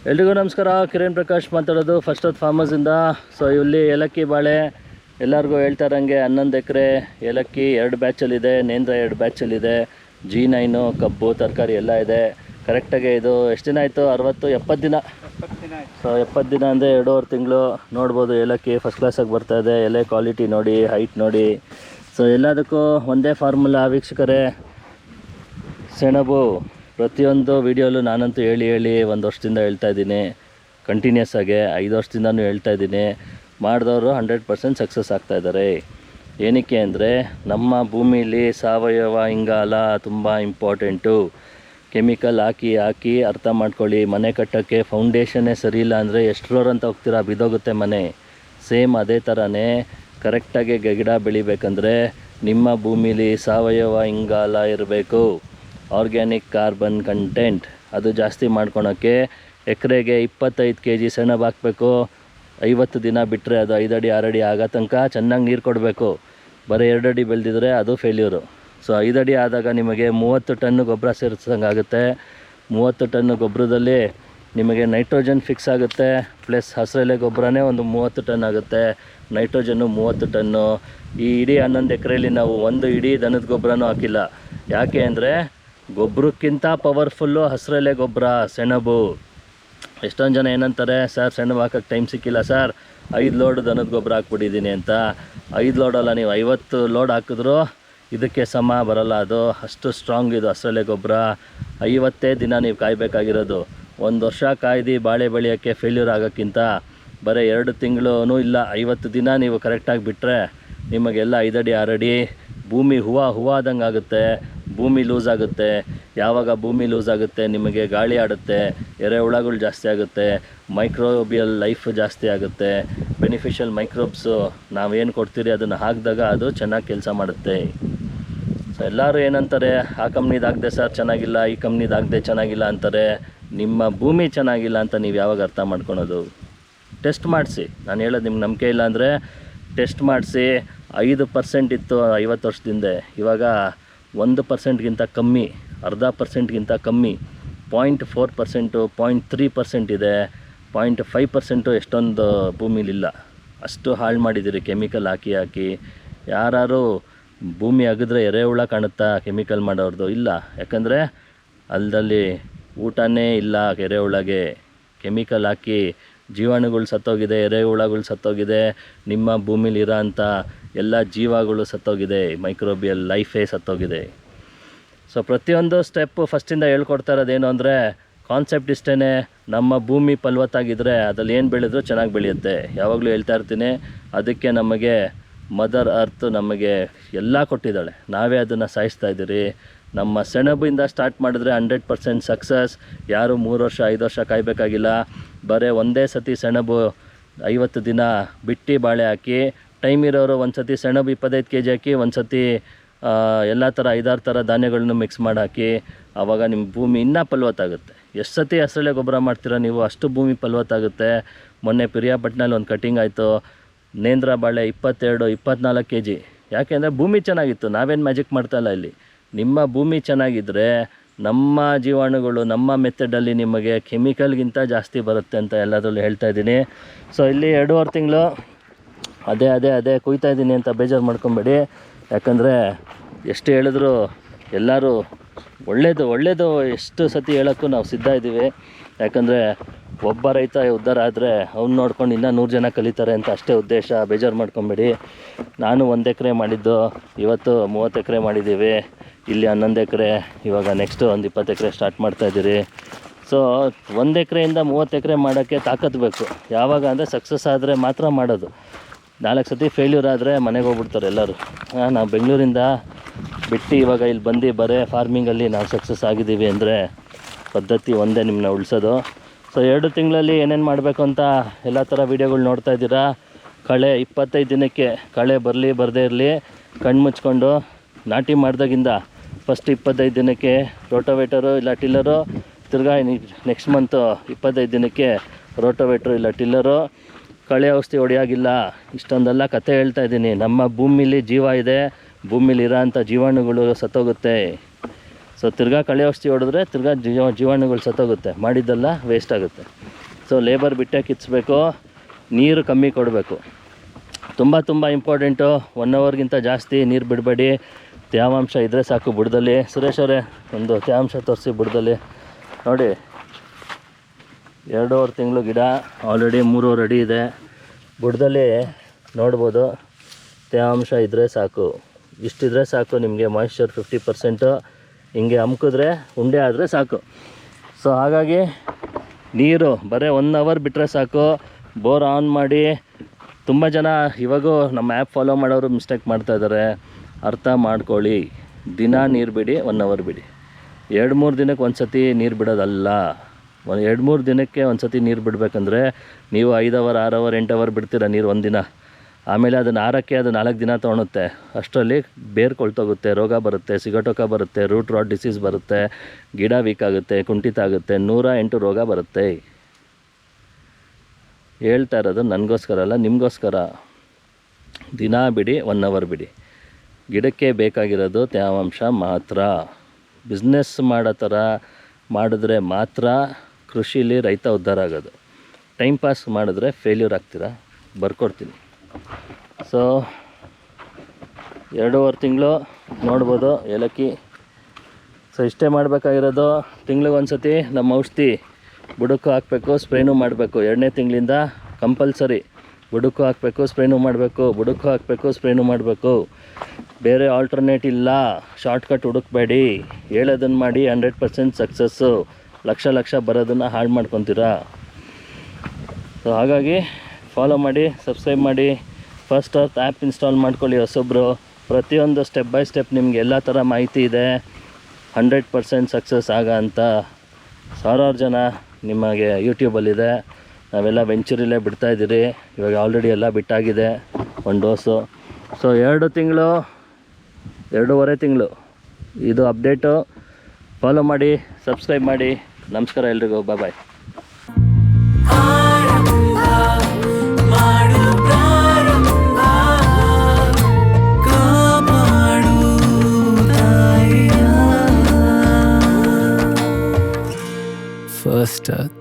ಎಲ್ರಿಗೂ ನಮಸ್ಕಾರ. ಕಿರಣ್ ಪ್ರಕಾಶ್ ಮಾತಾಡೋದು ಫಸ್ಟ್ ಆಫ್ ಫಾರ್ಮರ್ಸಿಂದ. ಸೊ ಇಲ್ಲಿ ಏಲಕ್ಕಿ ಬಾಳೆ ಎಲ್ಲರಿಗೂ ಹೇಳ್ತಾರಂಗೆ 11 ಎಕರೆ ಏಲಕ್ಕಿ 2 ಬ್ಯಾಚಲ್ಲಿದೆ, ನೇಂದ್ರ 2 ಬ್ಯಾಚಲ್ಲಿದೆ, G9 ಕಬ್ಬು ತರಕಾರಿ ಎಲ್ಲ ಇದೆ. ಕರೆಕ್ಟಾಗಿ ಇದು ಎಷ್ಟು ದಿನ ಆಯಿತು? 60-70 ದಿನ. ಸೊ 70 ದಿನ ಅಂದರೆ 2.5 ತಿಂಗಳು. ನೋಡ್ಬೋದು ಏಲಕ್ಕಿ ಫಸ್ಟ್ ಕ್ಲಾಸಾಗಿ ಬರ್ತಾಯಿದೆ. ಎಲೆ ಕ್ವಾಲಿಟಿ ನೋಡಿ, ಹೈಟ್ ನೋಡಿ. ಸೊ ಎಲ್ಲದಕ್ಕೂ ಒಂದೇ ಫಾರ್ಮುಲಾ ವೀಕ್ಷಕರೇ, ಸೆಣಬು. ಪ್ರತಿಯೊಂದು ವೀಡಿಯೋಲು ನಾನಂತೂ ಹೇಳಿ 1 ವರ್ಷದಿಂದ ಹೇಳ್ತಾ ಇದ್ದೀನಿ, ಕಂಟಿನ್ಯೂಸ್ ಆಗಿ 5 ವರ್ಷದಿಂದನೂ ಹೇಳ್ತಾ ಇದ್ದೀನಿ. ಮಾಡಿದವರು 100% ಸಕ್ಸಸ್ ಆಗ್ತಾಯಿದ್ದಾರೆ. ಏನಕ್ಕೆ ಅಂದರೆ ನಮ್ಮ ಭೂಮಿಲಿ ಸಾವಯವ ಇಂಗಾಲ ತುಂಬ ಇಂಪಾರ್ಟೆಂಟು. ಕೆಮಿಕಲ್ ಹಾಕಿ ಅರ್ಥ ಮಾಡ್ಕೊಳ್ಳಿ. ಮನೆ ಕಟ್ಟೋಕ್ಕೆ ಫೌಂಡೇಶನ್ನೇ ಸರಿ ಇಲ್ಲ ಅಂದರೆ ಎಷ್ಟು ಫ್ಲೋರ್ ಅಂತ ಹೋಗ್ತೀರಾ, ಬಿದ್ದೋಗುತ್ತೆ ಮನೆ. ಸೇಮ್ ಅದೇ ಥರನೇ ಕರೆಕ್ಟಾಗಿ ಗಿಡ ಬೆಳಿಬೇಕಂದ್ರೆ ನಿಮ್ಮ ಭೂಮಿಲಿ ಸಾವಯವ ಇಂಗಾಲ ಇರಬೇಕು, ಆರ್ಗ್ಯಾನಿಕ್ ಕಾರ್ಬನ್ ಕಂಟೆಂಟ್. ಅದು ಜಾಸ್ತಿ ಮಾಡ್ಕೊಳೋಕ್ಕೆ ಎಕರೆಗೆ 25 kg ಸೆಣಬು ಹಾಕಬೇಕು. 50 ದಿನ ಬಿಟ್ಟರೆ ಅದು 5 ಅಡಿ 6 ಅಡಿ ಆಗೋ ತನಕ ಚೆನ್ನಾಗಿ ನೀರು ಕೊಡಬೇಕು. ಬರೀ 2 ಅಡಿ ಬೆಳೆದಿದ್ರೆ ಅದು ಫೇಲ್ಯೂರು. ಸೊ 5 ಅಡಿ ಆದಾಗ ನಿಮಗೆ 30 ಟನ್ ಗೊಬ್ಬರ ಸೇರಿಸಂಗೆ ಆಗುತ್ತೆ. 30 ಟನ್ ಗೊಬ್ಬರದಲ್ಲಿ ನಿಮಗೆ ನೈಟ್ರೋಜನ್ ಫಿಕ್ಸ್ ಆಗುತ್ತೆ, ಪ್ಲಸ್ ಹಸಿರೆಲೆ ಗೊಬ್ಬರನೇ ಒಂದು 30 ಟನ್ ಆಗುತ್ತೆ, ನೈಟ್ರೋಜನ್ನು 30 ಟನ್ನು. ಈ ಇಡೀ 11 ಎಕರೆಯಲ್ಲಿ ನಾವು ಒಂದು ಇಡೀ ದನದ ಗೊಬ್ಬರನೂ ಹಾಕಿಲ್ಲ. ಯಾಕೆ ಅಂದರೆ ಗೊಬ್ಬರಕ್ಕಿಂತ ಪವರ್ಫುಲ್ಲು ಹಸಿರೆಲೆ ಗೊಬ್ಬರ ಸೆಣಬು. ಎಷ್ಟೊಂದು ಜನ ಏನಂತಾರೆ, ಸರ್ ಸೆಣಬು ಹಾಕೋಕ್ಕೆ ಟೈಮ್ ಸಿಕ್ಕಿಲ್ಲ ಸರ್, 5 ಲೋಡ್ ದನದ ಗೊಬ್ಬರ ಹಾಕ್ಬಿಟ್ಟಿದ್ದೀನಿ ಅಂತ. 5 ಲೋಡಲ್ಲ, ನೀವು 50 ಲೋಡ್ ಹಾಕಿದ್ರೂ ಇದಕ್ಕೆ ಸಮ ಬರೋಲ್ಲ. ಅದು ಅಷ್ಟು ಸ್ಟ್ರಾಂಗ್ ಇದು ಹಸಿರೆಲೆ ಗೊಬ್ಬರ. 50 ದಿನ ನೀವು ಕಾಯಬೇಕಾಗಿರೋದು. 1 ವರ್ಷ ಕಾಯ್ದು ಬಾಳೆ ಬೆಳೆಯೋಕ್ಕೆ ಫೇಲ್ಯೂರ್ ಆಗೋಕ್ಕಿಂತ ಬರೀ 2 ತಿಂಗಳೂ ಇಲ್ಲ, 50 ದಿನ ನೀವು ಕರೆಕ್ಟಾಗಿ ಬಿಟ್ಟರೆ ನಿಮಗೆಲ್ಲ 5 ಅಡಿ 6 ಅಡಿ ಭೂಮಿ ಹೂವಾದಂಗೆ ಆಗುತ್ತೆ. ಭೂಮಿ ಲೂಸ್ ಆಗುತ್ತೆ. ಯಾವಾಗ ಭೂಮಿ ಲೂಸ್ ಆಗುತ್ತೆ ನಿಮಗೆ ಗಾಳಿ ಆಡುತ್ತೆ, ಎರೆಹುಳಗಳು ಜಾಸ್ತಿ ಆಗುತ್ತೆ, ಮೈಕ್ರೋಬಿಯಲ್ ಲೈಫ್ ಜಾಸ್ತಿ ಆಗುತ್ತೆ. ಬೆನಿಫಿಷಿಯಲ್ ಮೈಕ್ರೋಬ್ಸು ನಾವೇನು ಕೊಡ್ತೀರಿ ಅದನ್ನು ಹಾಕಿದಾಗ ಅದು ಚೆನ್ನಾಗಿ ಕೆಲಸ ಮಾಡುತ್ತೆ. ಸೊ ಎಲ್ಲರೂ ಏನಂತಾರೆ, ಆ ಕಂಪ್ನಿದಾಗದೆ ಸರ್ ಚೆನ್ನಾಗಿಲ್ಲ, ಈ ಕಂಪ್ನಿದಾಗದೆ ಚೆನ್ನಾಗಿಲ್ಲ ಅಂತಾರೆ. ನಿಮ್ಮ ಭೂಮಿ ಚೆನ್ನಾಗಿಲ್ಲ ಅಂತ ನೀವು ಯಾವಾಗ ಅರ್ಥ ಮಾಡ್ಕೊಳೋದು? ಟೆಸ್ಟ್ ಮಾಡಿಸಿ. ನಾನು ಹೇಳೋದು ನಿಮ್ಗೆ ನಂಬಿಕೆ ಇಲ್ಲ ಅಂದರೆ ಟೆಸ್ಟ್ ಮಾಡಿಸಿ. 5% ಇತ್ತು 50 ವರ್ಷದಿಂದ, ಇವಾಗ 1%ಗಿಂತ ಕಮ್ಮಿ, 0.5% ಕಮ್ಮಿ, 0.4%, 0.3% ಇದೆ, 0.5% ಎಷ್ಟೊಂದು ಭೂಮಿಲಿಲ್ಲ. ಅಷ್ಟು ಹಾಳು ಮಾಡಿದ್ದೀರಿ ಕೆಮಿಕಲ್ ಹಾಕಿ. ಯಾರು ಭೂಮಿ ಅಗಿದ್ರೆ ಎರೆಹುಳ ಕಾಣುತ್ತಾ ಕೆಮಿಕಲ್ ಮಾಡೋರ್ದು? ಇಲ್ಲ. ಯಾಕಂದರೆ ಅಲ್ಲದಲ್ಲಿ ಊಟನೇ ಇಲ್ಲ ಎರೆಹುಳಗೆ. ಕೆಮಿಕಲ್ ಹಾಕಿ ಜೀವಾಣುಗಳು ಸತ್ತೋಗಿದೆ, ಎರೆಹುಳಗಳು ಸತ್ತೋಗಿದೆ, ನಿಮ್ಮ ಭೂಮಿಲಿರೋ ಅಂಥ ಎಲ್ಲ ಜೀವಗಳು ಸತ್ತೋಗಿದೆ, ಮೈಕ್ರೋಬಿಯಲ್ ಲೈಫೇ ಸತ್ತೋಗಿದೆ. ಸೊ ಪ್ರತಿಯೊಂದು ಸ್ಟೆಪ್ಪು ಫಸ್ಟಿಂದ ಹೇಳ್ಕೊಡ್ತಾ ಇರೋದೇನು ಅಂದರೆ ಕಾನ್ಸೆಪ್ಟ್ ಇಷ್ಟೇ. ನಮ್ಮ ಭೂಮಿ ಫಲವತ್ತಾಗಿದ್ದರೆ ಅದ್ರಲ್ಲಿ ಏನು ಬೆಳೆದ್ರೂ ಚೆನ್ನಾಗಿ ಬೆಳೆಯುತ್ತೆ. ಯಾವಾಗಲೂ ಹೇಳ್ತಾ ಇರ್ತೀನಿ, ಅದಕ್ಕೆ ನಮಗೆ ಮದರ್ ಅರ್ತ್ ನಮಗೆ ಎಲ್ಲ ಕೊಟ್ಟಿದ್ದಾಳೆ, ನಾವೇ ಅದನ್ನು ಸಾಯಿಸ್ತಾ ಇದ್ದೀರಿ. ನಮ್ಮ ಸೆಣಬಿಂದ ಸ್ಟಾರ್ಟ್ ಮಾಡಿದ್ರೆ 100% ಸಕ್ಸಸ್. ಯಾರು 3 ವರ್ಷ 5 ವರ್ಷ ಕಾಯಬೇಕಾಗಿಲ್ಲ. ಬರೀ ಒಂದೇ ಸತಿ ಸೆಣಬು 50 ದಿನ ಬಿಟ್ಟು ಬಾಳೆ ಹಾಕಿ, ಟೈಮ್ ಇರೋರು ಒಂದು ಸತಿ ಸೆಣಬು 25 kg ಹಾಕಿ, ಒಂದು ಸತಿ ಎಲ್ಲ ಥರ 5-6 ಥರ ಧಾನ್ಯಗಳನ್ನು ಮಿಕ್ಸ್ ಮಾಡಿ ಹಾಕಿ. ಆವಾಗ ನಿಮ್ಮ ಭೂಮಿ ಇನ್ನೂ ಫಲವತ್ತಾಗುತ್ತೆ. ಎಷ್ಟು ಸತಿ ಹಸಿರೆಲೆ ಗೊಬ್ಬರ ಮಾಡ್ತೀರಾ ನೀವು, ಅಷ್ಟು ಭೂಮಿ ಫಲವತ್ತಾಗುತ್ತೆ. ಮೊನ್ನೆ ಪಿರಿಯಾಪಟ್ಟಣದಲ್ಲಿ ಒಂದು ಕಟಿಂಗ್ ಆಯಿತು, ನೇಂದ್ರ ಬಾಳೆ 22-24 kg. ಯಾಕೆಂದರೆ ಭೂಮಿ ಚೆನ್ನಾಗಿತ್ತು. ನಾವೇನು ಮ್ಯಾಜಿಕ್ ಮಾಡ್ತಾಯಿಲ್ಲ ಇಲ್ಲಿ. ನಿಮ್ಮ ಭೂಮಿ ಚೆನ್ನಾಗಿದ್ದರೆ ನಮ್ಮ ಜೀವಾಣುಗಳು ನಮ್ಮ ಮೆಥಡಲ್ಲಿ ನಿಮಗೆ ಕೆಮಿಕಲ್ಗಿಂತ ಜಾಸ್ತಿ ಬರುತ್ತೆ ಅಂತ ಎಲ್ಲದರಲ್ಲೂ ಹೇಳ್ತಾ ಇದ್ದೀನಿ. ಸೊ ಇಲ್ಲಿ 2.5 ತಿಂಗಳು ಅದೇ ಕುಯ್ತಾ ಇದ್ದೀನಿ ಅಂತ ಬೇಜಾರು ಮಾಡ್ಕೊಬೇಡಿ. ಯಾಕಂದರೆ ಎಷ್ಟು ಹೇಳಿದ್ರು ಎಲ್ಲರೂ ಒಳ್ಳೆಯದು ಎಷ್ಟು ಸತಿ ಹೇಳೋಕ್ಕೂ ನಾವು ಸಿದ್ಧ ಇದ್ದೀವಿ. ಯಾಕಂದರೆ ಒಬ್ಬ ರೈತ ಉದ್ಧಾರ ಆದರೆ ಅವ್ನು ನೋಡ್ಕೊಂಡು ಇನ್ನೂ 100 ಜನ ಕಲಿತಾರೆ ಅಂತ ಅಷ್ಟೇ ಉದ್ದೇಶ. ಬೇಜಾರು ಮಾಡ್ಕೊಬೇಡಿ. ನಾನು 1 ಎಕರೆ ಮಾಡಿದ್ದು, ಇವತ್ತು 30 ಎಕರೆ ಮಾಡಿದ್ದೀವಿ. ಇಲ್ಲಿ 11 ಎಕರೆ, ಇವಾಗ ನೆಕ್ಸ್ಟು ಒಂದು 20 ಎಕರೆ ಸ್ಟಾರ್ಟ್ ಮಾಡ್ತಾಯಿದ್ದೀರಿ. ಸೊ 1 ಎಕರೆಯಿಂದ 30 ಎಕರೆ ಮಾಡೋಕ್ಕೆ ತಾಕತ್ತು ಬೇಕು. ಯಾವಾಗ ಅಂದರೆ ಸಕ್ಸಸ್ ಆದರೆ ಮಾತ್ರ ಮಾಡೋದು. 4 ಸತಿ ಫೇಲ್ಯೂರ್ ಆದರೆ ಮನೆಗೆ ಹೋಗ್ಬಿಡ್ತಾರೆ ಎಲ್ಲರೂ. ನಾವು ಬೆಂಗಳೂರಿಂದ ಬಿಟ್ಟು ಇವಾಗ ಇಲ್ಲಿ ಬಂದು ಬರೀ ಫಾರ್ಮಿಂಗಲ್ಲಿ ನಾವು ಸಕ್ಸಸ್ ಆಗಿದ್ದೀವಿ ಅಂದರೆ ಪದ್ಧತಿ ಒಂದೇ, ನಿಮ್ಮನ್ನ ಉಳಿಸೋದು. ಸೊ 2 ತಿಂಗಳಲ್ಲಿ ಏನೇನು ಮಾಡಬೇಕು ಅಂತ ಎಲ್ಲ ಥರ ವೀಡಿಯೋಗಳು ನೋಡ್ತಾ ಇದ್ದೀರಾ. ಕಳೆ 25 ದಿನಕ್ಕೆ ಕಳೆ ಬರದೇ ಇರಲಿ, ಕಣ್ಣು ಮುಚ್ಕೊಂಡು ನಾಟಿ ಮಾಡಿದಾಗಿಂದ ಫಸ್ಟ್ 25 ದಿನಕ್ಕೆ ರೋಟೋವೇಟರು ಇಲ್ಲ ಟಿಲ್ಲರು, ತಿರ್ಗಾ ನೆಕ್ಸ್ಟ್ ಮಂತು 25 ದಿನಕ್ಕೆ ರೋಟೋವೇಟ್ರು ಇಲ್ಲ ಟಿಲ್ಲರು. ಕಳೆ ಔಷಧಿ ಹೊಡೆಯಾಗಿಲ್ಲ. ಇಷ್ಟೊಂದೆಲ್ಲ ಕತೆ ಹೇಳ್ತಾ ಇದ್ದೀನಿ. ನಮ್ಮ ಭೂಮಿಲಿ ಜೀವ ಇದೆ, ಭೂಮಿಲಿರೋ ಅಂಥ ಜೀವಾಣುಗಳು ಸತ್ತೋಗುತ್ತೆ. ಸೊ ತಿರ್ಗಾ ಕಳೆ ಔಷಧಿ ಹೊಡೆದ್ರೆ ತಿರ್ಗಾ ಜೀವಾಣುಗಳು ಸತ್ತೋಗುತ್ತೆ, ಮಾಡಿದ್ದೆಲ್ಲ ವೇಸ್ಟ್ ಆಗುತ್ತೆ. ಸೊ ಲೇಬರ್ ಬಿಟ್ಟೇ ಕಿಚ್ಚಬೇಕು, ನೀರು ಕಮ್ಮಿ ಕೊಡಬೇಕು. ತುಂಬ ಇಂಪಾರ್ಟೆಂಟು. 1 ಅವರ್ಗಿಂತ ಜಾಸ್ತಿ ನೀರು ಬಿಡಬೇಡಿ. ತೇವಾಂಶ ಇದ್ದರೆ ಸಾಕು ಬುಡದಲ್ಲಿ. ಸುರೇಶ್ ಅವರೇ ಒಂದು ತೇವಾಂಶ ತೋರಿಸಿ ಬುಡದಲ್ಲಿ. ನೋಡಿ 2.5 ತಿಂಗಳು ಗಿಡ, ಆಲ್ರೆಡಿ 3 ಅಡಿ ಇದೆ. ಬುಡದಲ್ಲಿ ನೋಡ್ಬೋದು, ತೇವಾಂಶ ಇದ್ದರೆ ಸಾಕು. ಇಷ್ಟಿದ್ರೆ ಸಾಕು ನಿಮಗೆ. ಮಾಯಿಶ್ಚರ್ 50%. ಹಿಂಗೆ ಅಮ್ಕಿದ್ರೆ ಉಂಡೆ ಆದರೆ ಸಾಕು. ಸೊ ಹಾಗಾಗಿ ನೀರು ಬರೀ 1 ಅವರ್ ಬಿಟ್ಟರೆ ಸಾಕು. ಬೋರ್ ಆನ್ ಮಾಡಿ. ತುಂಬ ಜನ ಇವಾಗೂ ನಮ್ಮ ಆ್ಯಪ್ ಫಾಲೋ ಮಾಡೋರು ಮಿಸ್ಟೇಕ್ ಮಾಡ್ತಾಯಿದ್ದಾರೆ. ಅರ್ಥ ಮಾಡ್ಕೊಳ್ಳಿ. ದಿನ ನೀರು ಬಿಡಿ, 1 ಅವರ್ ಬಿಡಿ. 2-3 ದಿನಕ್ಕೆ ಒಂದು ಸತಿ ನೀರು ಬಿಡೋದಲ್ಲ. 2-3 ದಿನಕ್ಕೆ ಒಂದು ಸತಿ ನೀರು ಬಿಡಬೇಕಂದ್ರೆ ನೀವು 5 ಅವರ್ 6 ಅವರ್ 8 ಅವರ್ ಬಿಡ್ತೀರ ನೀರು ಒಂದಿನ. ಆಮೇಲೆ ಅದನ್ನು ಆರಕ್ಕೆ ಅದು 4 ದಿನ ತೊಗೊಳುತ್ತೆ. ಅಷ್ಟರಲ್ಲಿ ಬೇರು ಕೊಳ್ತೋಗುತ್ತೆ, ರೋಗ ಬರುತ್ತೆ, ಸಿಗಟೋಕ ಬರುತ್ತೆ, ರೂಟ್ ರಾಟ್ ಡಿಸೀಸ್ ಬರುತ್ತೆ, ಗಿಡ ವೀಕ್ ಆಗುತ್ತೆ, ಕುಂಠಿತ ಆಗುತ್ತೆ, 108 ರೋಗ ಬರುತ್ತೆ. ಹೇಳ್ತಾ ಇರೋದು ನನಗೋಸ್ಕರ ಅಲ್ಲ, ನಿಮಗೋಸ್ಕರ. ದಿನ ಬಿಡಿ, 1 ಅವರ್ ಬಿಡಿ. ಗಿಡಕ್ಕೆ ಬೇಕಾಗಿರೋದು ತೇವಾಂಶ ಮಾತ್ರ. ಬಿಸ್ನೆಸ್ ಮಾಡೋ ಥರ ಮಾಡಿದ್ರೆ ಮಾತ್ರ ಕೃಷಿಲಿ ರೈತ ಉದ್ಧಾರ ಆಗೋದು. ಟೈಮ್ ಪಾಸ್ ಮಾಡಿದ್ರೆ ಫೇಲ್ಯೂರ್ ಆಗ್ತೀರಾ, ಬರ್ಕೊಡ್ತೀನಿ. ಸೊ 2.5 ತಿಂಗಳು ನೋಡ್ಬೋದು ಏಲಕ್ಕಿ. ಸೊ ಇಷ್ಟೇ ಮಾಡಬೇಕಾಗಿರೋದು. ತಿಂಗ್ಳಿಗೆ ಸತಿ ನಮ್ಮ ಔಷಧಿ ಬುಡಕ್ಕೂ ಹಾಕಬೇಕು, ಸ್ಪ್ರೇನೂ ಮಾಡಬೇಕು. 2ನೇ ತಿಂಗಳಿಂದ ಕಂಪಲ್ಸರಿ ಬುಡಕ್ಕೂ ಹಾಕಬೇಕು, ಸ್ಪ್ರೇನೂ ಮಾಡಬೇಕು, ಬುಡಕ್ಕೂ ಹಾಕಬೇಕು, ಸ್ಪ್ರೇನೂ ಮಾಡಬೇಕು. ಬೇರೆ ಆಲ್ಟರ್ನೇಟ್ ಇಲ್ಲ. ಶಾರ್ಟ್ಕಟ್ ಹುಡುಕಬೇಡಿ. ಹೇಳೋದನ್ನು ಮಾಡಿ. 100% ಸಕ್ಸಸ್ಸು. ಲಕ್ಷ ಬರೋದನ್ನು ಹಾಳು ಮಾಡ್ಕೊತೀರಾ. ಸೊ ಹಾಗಾಗಿ ಫಾಲೋ ಮಾಡಿ, ಸಬ್ಸ್ಕ್ರೈಬ್ ಮಾಡಿ. ಫಸ್ಟ್ ಅರ್ತ್ ಆ್ಯಪ್ ಇನ್ಸ್ಟಾಲ್ ಮಾಡ್ಕೊಳ್ಳಿ ಹೊಸೊಬ್ಬರು. ಪ್ರತಿಯೊಂದು ಸ್ಟೆಪ್ ಬೈ ಸ್ಟೆಪ್ ನಿಮಗೆ ಎಲ್ಲ ಥರ ಮಾಹಿತಿ ಇದೆ. 100% ಸಕ್ಸಸ್ ಅಂತ ಸಾವಿರಾರು ಜನ ನಿಮಗೆ ಯೂಟ್ಯೂಬಲ್ಲಿದೆ. ನಾವೆಲ್ಲ ವೆಂಚುರಿಲೇ ಬಿಡ್ತಾಯಿದ್ದೀರಿ. ಇವಾಗ ಆಲ್ರೆಡಿ ಎಲ್ಲ ಬಿಟ್ಟಾಗಿದೆ 1 ಡೋಸು. ಸೊ 2 ತಿಂಗಳು 2.5 ತಿಂಗಳು ಇದು ಅಪ್ಡೇಟು. ಫಾಲೋ ಮಾಡಿ, ಸಬ್ಸ್ಕ್ರೈಬ್ ಮಾಡಿ. ನಮಸ್ಕಾರ ಎಲ್ರಿಗೂ. ಬಾಯ್. First Earth.